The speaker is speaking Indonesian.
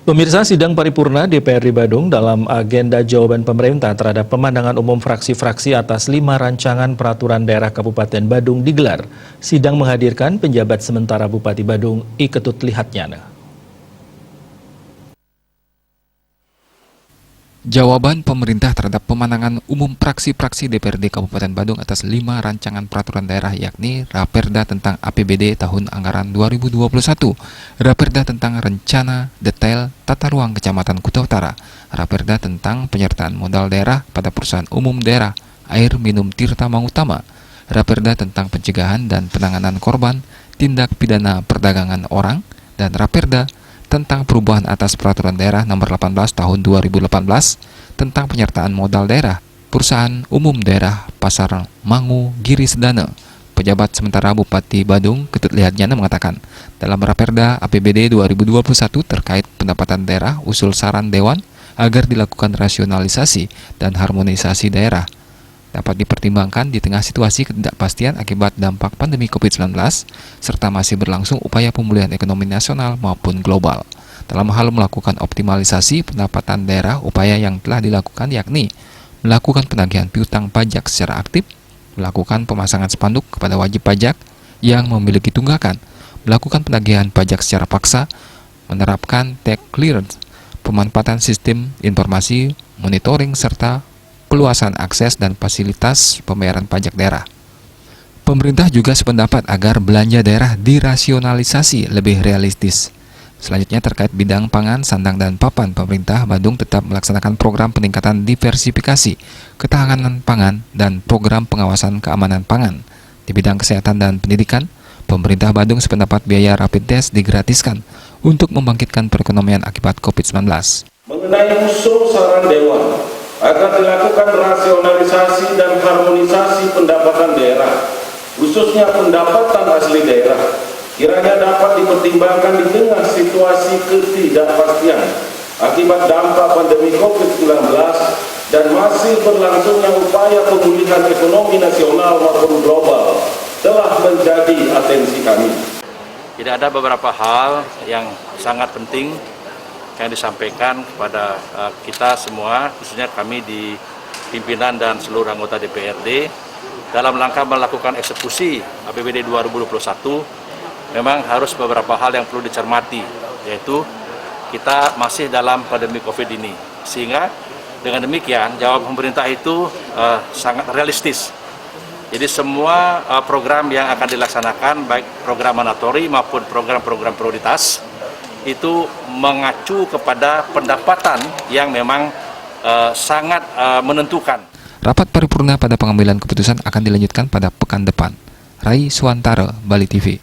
Pemirsa, sidang paripurna DPRD Badung dalam agenda jawaban pemerintah terhadap pemandangan umum fraksi-fraksi atas 5 rancangan peraturan daerah Kabupaten Badung digelar. Sidang menghadirkan penjabat sementara Bupati Badung I Ketut Lihatnyana. Jawaban pemerintah terhadap pemandangan umum fraksi-fraksi DPRD Kabupaten Badung atas 5 rancangan peraturan daerah, yakni Raperda tentang APBD tahun anggaran 2021, Raperda tentang rencana detail tata ruang Kecamatan Kuta Utara, Raperda tentang penyertaan modal daerah pada perusahaan umum daerah air minum Tirta Mangutama, Raperda tentang pencegahan dan penanganan korban tindak pidana perdagangan orang, dan Raperda tentang perubahan atas peraturan daerah nomor 18 tahun 2018 tentang penyertaan modal daerah perusahaan umum daerah Pasar Mangu Giri Sedana. Pejabat sementara Bupati Badung Ketut Lihatnyana mengatakan, dalam Raperda APBD 2021 terkait pendapatan daerah, usul saran Dewan agar dilakukan rasionalisasi dan harmonisasi daerah dapat dipertimbangkan di tengah situasi ketidakpastian akibat dampak pandemi COVID-19 serta masih berlangsung upaya pemulihan ekonomi nasional maupun global. Dalam hal melakukan optimalisasi pendapatan daerah, upaya yang telah dilakukan yakni melakukan penagihan piutang pajak secara aktif, melakukan pemasangan spanduk kepada wajib pajak yang memiliki tunggakan, melakukan penagihan pajak secara paksa, menerapkan tax clearance, pemanfaatan sistem informasi monitoring, serta peluasan akses dan fasilitas pembayaran pajak daerah. Pemerintah juga sependapat agar belanja daerah dirasionalisasi lebih realistis. Selanjutnya terkait bidang pangan, sandang, dan papan, pemerintah Badung tetap melaksanakan program peningkatan diversifikasi, ketahanan pangan, dan program pengawasan keamanan pangan. Di bidang kesehatan dan pendidikan, pemerintah Badung sependapat biaya rapid test digratiskan untuk membangkitkan perekonomian akibat COVID-19. Mengenai usul saran Dewan agar dilakukan rasionalisasi dan harmonisasi pendapatan daerah, khususnya pendapatan asli daerah, kiranya dapat dipertimbangkan di tengah situasi ketidakpastian akibat dampak pandemi COVID-19 dan masih berlangsungnya upaya pemulihan ekonomi nasional maupun global telah menjadi atensi kami. Jadi ada beberapa hal yang sangat penting yang disampaikan kepada kita semua, khususnya kami di pimpinan dan seluruh anggota DPRD dalam rangka melakukan eksekusi APBD 2021. Memang harus beberapa hal yang perlu dicermati, yaitu kita masih dalam pandemi COVID ini, sehingga dengan demikian jawaban pemerintah itu sangat realistis. Jadi semua program yang akan dilaksanakan, baik program mandatori maupun program-program prioritas, itu mengacu kepada pendapatan yang memang sangat menentukan. Rapat paripurna pada pengambilan keputusan akan dilanjutkan pada pekan depan. Rai Suantara, Bali TV.